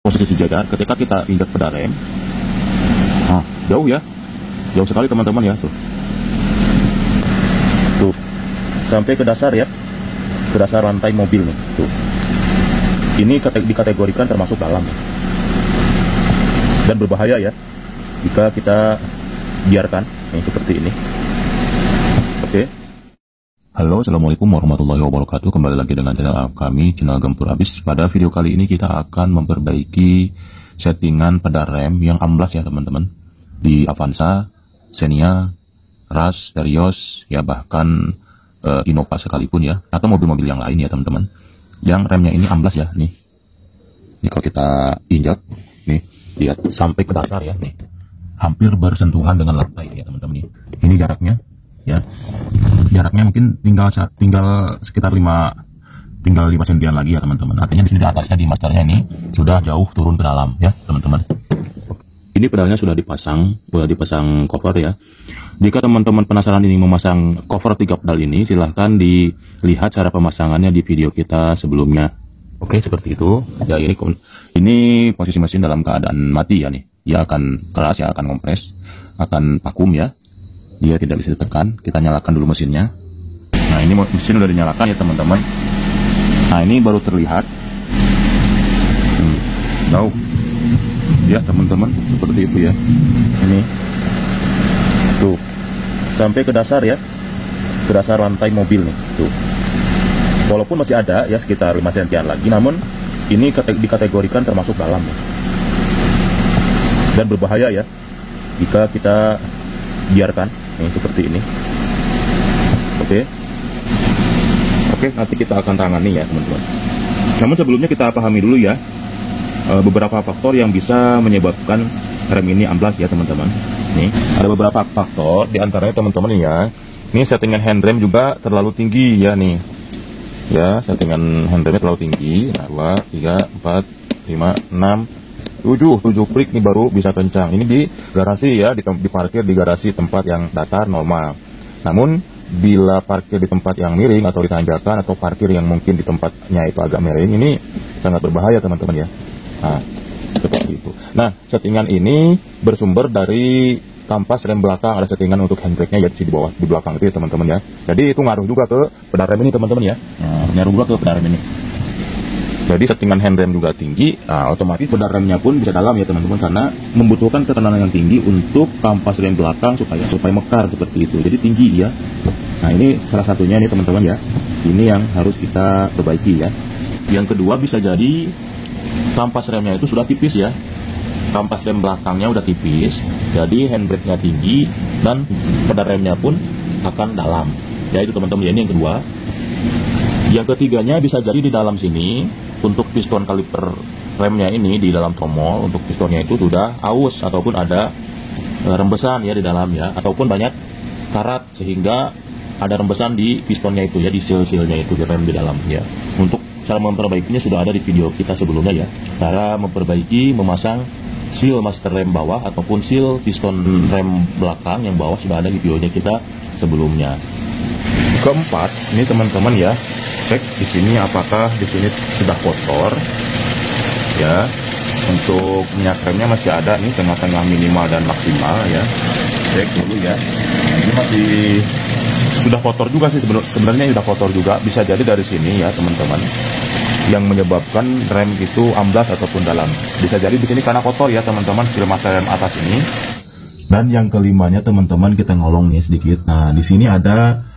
posisi sejajar ketika kita injak pedal rem. Nah, jauh ya, jauh sekali teman-teman ya, tuh sampai ke dasar ya, ke dasar lantai mobil nih, tuh. Ini dikategorikan termasuk dalam ya. Dan berbahaya ya jika kita biarkan yang seperti ini. Oke. Halo, assalamualaikum warahmatullahi wabarakatuh. Kembali lagi dengan channel kami, channel Gempur Abis. Pada video kali ini kita akan memperbaiki settingan pedal rem yang amblas ya teman-teman, di Avanza, Xenia, Rush, Terios, ya bahkan Innova sekalipun ya, atau mobil-mobil yang lain ya teman-teman, yang remnya ini amblas ya. Nih kalau kita injak nih, lihat sampai ke dasar ya, nih hampir bersentuhan dengan lantai ya teman-teman. Nih ini jaraknya ya, jaraknya mungkin tinggal sekitar 5 sentian lagi ya teman-teman. Artinya di sini di atasnya, di masternya ini sudah jauh turun ke dalam ya teman-teman. Ini pedalnya sudah dipasang cover ya. Jika teman-teman penasaran ini memasang cover 3 pedal ini, silahkan dilihat cara pemasangannya di video kita sebelumnya. Oke, seperti itu ya. Ini posisi mesin dalam keadaan mati ya. Nih dia akan keras ya, akan kompres, akan vakum ya, dia tidak bisa ditekan. Kita nyalakan dulu mesinnya. Nah ini mesin udah dinyalakan ya teman-teman. Nah ini baru terlihat jauh ya teman-teman, seperti itu ya. Ini tuh sampai ke dasar ya, ke dasar lantai mobil nih tuh. Walaupun masih ada ya sekitar 5 sentian lagi, namun ini dikategorikan termasuk dalam ya. Dan berbahaya ya jika kita biarkan yang seperti ini. Oke, nanti kita akan tangani ya teman-teman. Namun sebelumnya kita pahami dulu ya beberapa faktor yang bisa menyebabkan rem ini amblas ya teman-teman. Nih ada beberapa faktor, di antaranya teman-teman ya, ini settingan handrem juga terlalu tinggi ya. Nih ya, settingan handremnya terlalu tinggi. Nah 2, 3, 4, 5, 6, 7 prik nih baru bisa kencang. Ini di garasi ya, diparkir di garasi tempat yang datar normal. Namun bila parkir di tempat yang miring atau ditanjakan, atau parkir yang mungkin di tempatnya itu agak miring, ini sangat berbahaya teman-teman ya. Nah seperti itu. Nah settingan ini bersumber dari kampas rem belakang. Ada settingan untuk handbrake-nya ya di bawah, di belakang itu ya teman-teman ya. Jadi itu ngaruh juga ke pedal rem ini teman-teman ya. Nah, ngaruh juga ke pedal rem ini. Jadi settingan handrem juga tinggi, nah, otomatis pedal remnya pun bisa dalam ya teman-teman, karena membutuhkan ketekanan yang tinggi untuk kampas rem belakang supaya mekar seperti itu. Jadi tinggi ya. Nah ini salah satunya nih teman-teman ya. Ini yang harus kita perbaiki ya. Yang kedua bisa jadi kampas remnya itu sudah tipis ya. Kampas rem belakangnya udah tipis, jadi handbrake-nya tinggi dan pedal remnya pun akan dalam. Ya itu teman-teman ya, ini yang kedua. Yang ketiganya bisa jadi di dalam sini, untuk piston kaliper remnya ini di dalam tromol, untuk pistonnya itu sudah aus ataupun ada rembesan ya di dalam ya, ataupun banyak karat sehingga ada rembesan di pistonnya itu ya, di seal-sealnya itu di rem di dalam ya. Untuk cara memperbaikinya sudah ada di video kita sebelumnya ya. Cara memperbaiki, memasang seal master rem bawah ataupun seal piston rem belakang yang bawah sudah ada di videonya kita sebelumnya. Keempat, ini teman-teman ya, cek di sini apakah di sini sudah kotor ya. Untuk minyak remnya masih ada nih, tengah-tengah minimal dan maksimal ya, cek dulu ya. Nah, ini masih sudah kotor juga sih sebenarnya, sudah kotor juga. Bisa jadi dari sini ya teman-teman yang menyebabkan rem itu amblas ataupun dalam. Bisa jadi di sini karena kotor ya teman-teman, seal master rem atas ini. Dan yang kelimanya teman-teman, kita ngolong nih sedikit. Nah di sini ada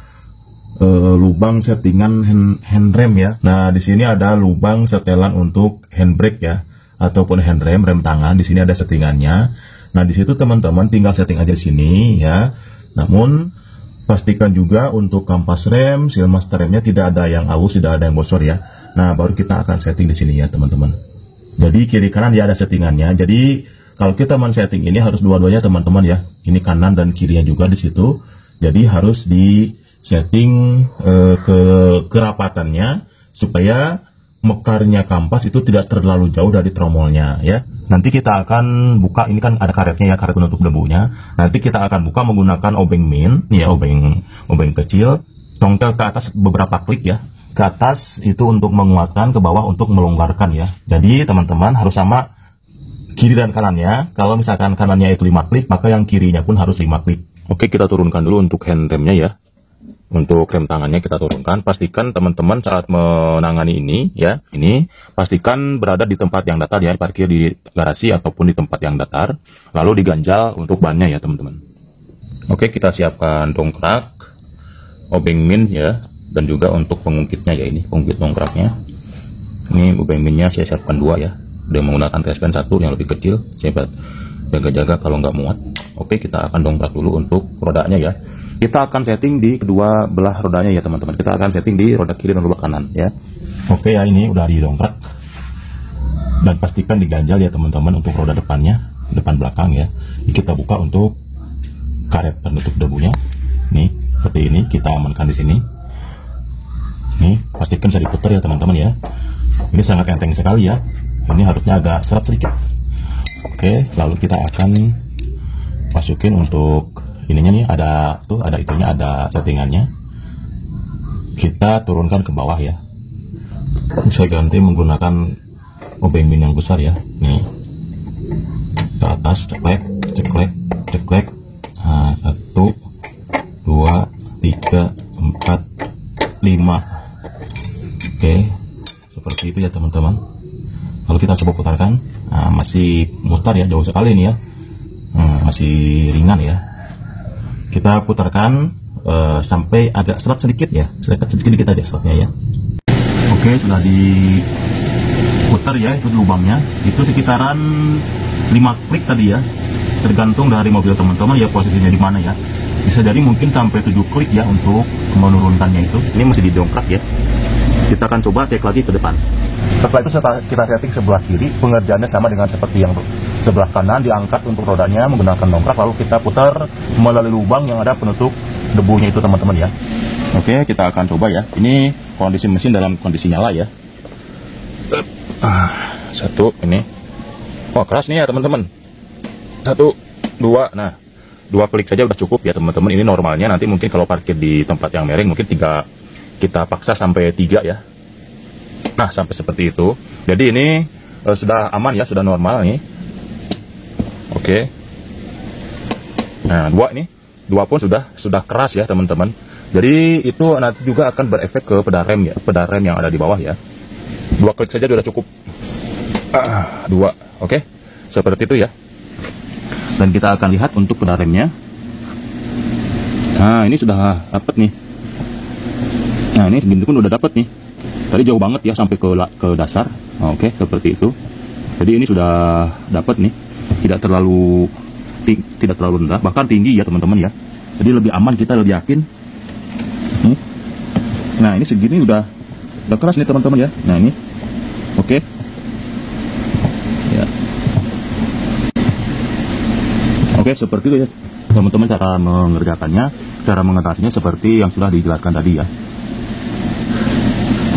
lubang settingan handrem ya. Nah di sini ada lubang setelan untuk handbrake ya, ataupun handrem, rem tangan. Di sini ada settingannya. Nah di situ teman-teman tinggal setting aja di sini ya. Namun pastikan juga untuk kampas rem, seal master remnya tidak ada yang aus, tidak ada yang bocor ya. Nah baru kita akan setting di sini ya teman-teman. Jadi kiri kanan dia ada settingannya. Jadi kalau kita men-setting ini harus dua-duanya teman-teman ya. Ini kanan dan kirinya juga di situ. Jadi harus di setting kerapatannya supaya mekarnya kampas itu tidak terlalu jauh dari tromolnya ya. Nanti kita akan buka, ini kan ada karetnya ya, karet penutup debunya. Nanti kita akan buka menggunakan obeng min ya, obeng kecil, tongkel ke atas beberapa klik ya. Ke atas itu untuk menguatkan, ke bawah untuk melonggarkan ya. Jadi teman-teman harus sama kiri dan kanannya. Kalau misalkan kanannya itu 5 klik, maka yang kirinya pun harus 5 klik. Oke, kita turunkan dulu untuk hand remnya ya. Untuk rem tangannya kita turunkan. Pastikan teman-teman saat menangani ini ya, ini pastikan berada di tempat yang datar ya, parkir di garasi ataupun di tempat yang datar. Lalu diganjal untuk bannya ya teman-teman. Oke, kita siapkan dongkrak, obeng min ya, dan juga untuk pengungkitnya ya, ini pengungkit dongkraknya. Ini obeng minnya saya siapkan 2 ya. Dia menggunakan TSPN 1 yang lebih kecil. Saya jaga-jaga kalau nggak muat. Oke, kita akan dongkrak dulu untuk rodanya ya. Kita akan setting di kedua belah rodanya ya teman-teman. Kita akan setting di roda kiri dan roda kanan ya. Oke ya, ini udah didongkrak. Dan pastikan diganjal ya teman-teman untuk roda depannya, depan belakang ya. Ini kita buka untuk karet penutup debunya. Nih, seperti ini kita amankan di sini. Nih, pastikan bisa diputar ya teman-teman ya. Ini sangat enteng sekali ya. Ini harusnya agak serat sedikit. Oke, lalu kita akan masukin untuk ininya nih, ada itunya, ada settingannya. Kita turunkan ke bawah ya. Saya ganti menggunakan obeng min yang besar ya. Nih, ke atas, ceklek, ceklek, ceklek. Nah, 1, 2, 3, 4, 5. Oke, seperti itu ya teman-teman. Lalu kita coba putarkan. Nah, masih mutar ya, jauh sekali ini ya. Masih ringan ya. Kita putarkan sampai agak serat sedikit ya, sedikit aja seratnya ya. Oke, sudah diputar ya, itu lubangnya. Itu sekitaran 5 klik tadi ya. Tergantung dari mobil teman-teman ya, posisinya di mana ya. Bisa jadi mungkin sampai 7 klik ya untuk menurunkannya itu. Ini masih didongkrak ya. Kita akan coba cek lagi ke depan. Setelah itu kita setting sebelah kiri, pengerjaannya sama dengan seperti yang sebelah kanan, diangkat untuk rodanya menggunakan dongkrak, lalu kita putar melalui lubang yang ada penutup debunya itu teman-teman ya. Oke, kita akan coba ya. Ini kondisi mesin dalam kondisi nyala ya. Satu, ini. Wah, keras nih ya teman-teman. 1, 2, nah 2 klik saja udah cukup ya teman-teman. Ini normalnya, nanti mungkin kalau parkir di tempat yang miring mungkin 3, kita paksa sampai 3 ya. Nah, sampai seperti itu. Jadi ini sudah aman ya, sudah normal nih. Oke. Nah, 2 nih. 2 pun sudah keras ya, teman-teman. Jadi itu nanti juga akan berefek ke pedal rem ya, pedal rem yang ada di bawah ya. 2 klik saja sudah cukup. 2. Oke. Seperti itu ya. Dan kita akan lihat untuk pedal remnya. Nah, ini sudah dapat nih. Nah, ini segini pun udah dapat nih. Tadi jauh banget ya sampai ke dasar. Oke, seperti itu. Jadi ini sudah dapat nih. Tidak terlalu rendah, bahkan tinggi ya teman-teman ya. Jadi lebih aman, kita lebih yakin. Nah, ini segini udah keras nih teman-teman ya. Nah, ini. Oke. Ya. Oke, seperti itu ya teman-teman cara mengerjakannya, cara mengatasinya seperti yang sudah dijelaskan tadi ya.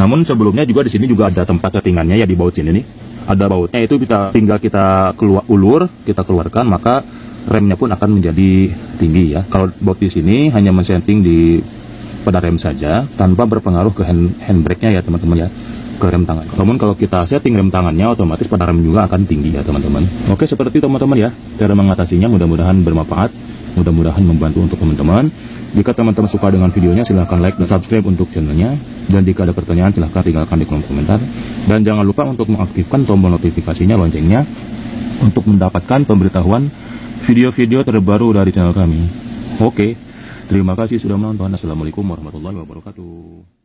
Namun sebelumnya juga di sini juga ada tempat settingannya ya, di baut sini nih. Ada bautnya, itu tinggal kita kita keluarkan, maka remnya pun akan menjadi tinggi ya. Kalau baut di sini hanya men-setting di pada rem saja tanpa berpengaruh ke handbrake-nya ya teman-teman ya, ke rem tangan. Namun kalau kita setting rem tangannya, otomatis pada rem juga akan tinggi ya teman-teman. Oke, seperti itu teman-teman ya cara mengatasinya. Mudah-mudahan bermanfaat, mudah-mudahan membantu untuk teman-teman. Jika teman-teman suka dengan videonya, silahkan like dan subscribe untuk channelnya. Dan jika ada pertanyaan, silahkan tinggalkan di kolom komentar. Dan jangan lupa untuk mengaktifkan tombol notifikasinya, loncengnya, untuk mendapatkan pemberitahuan video-video terbaru dari channel kami. Oke, terima kasih sudah menonton. Assalamualaikum warahmatullahi wabarakatuh.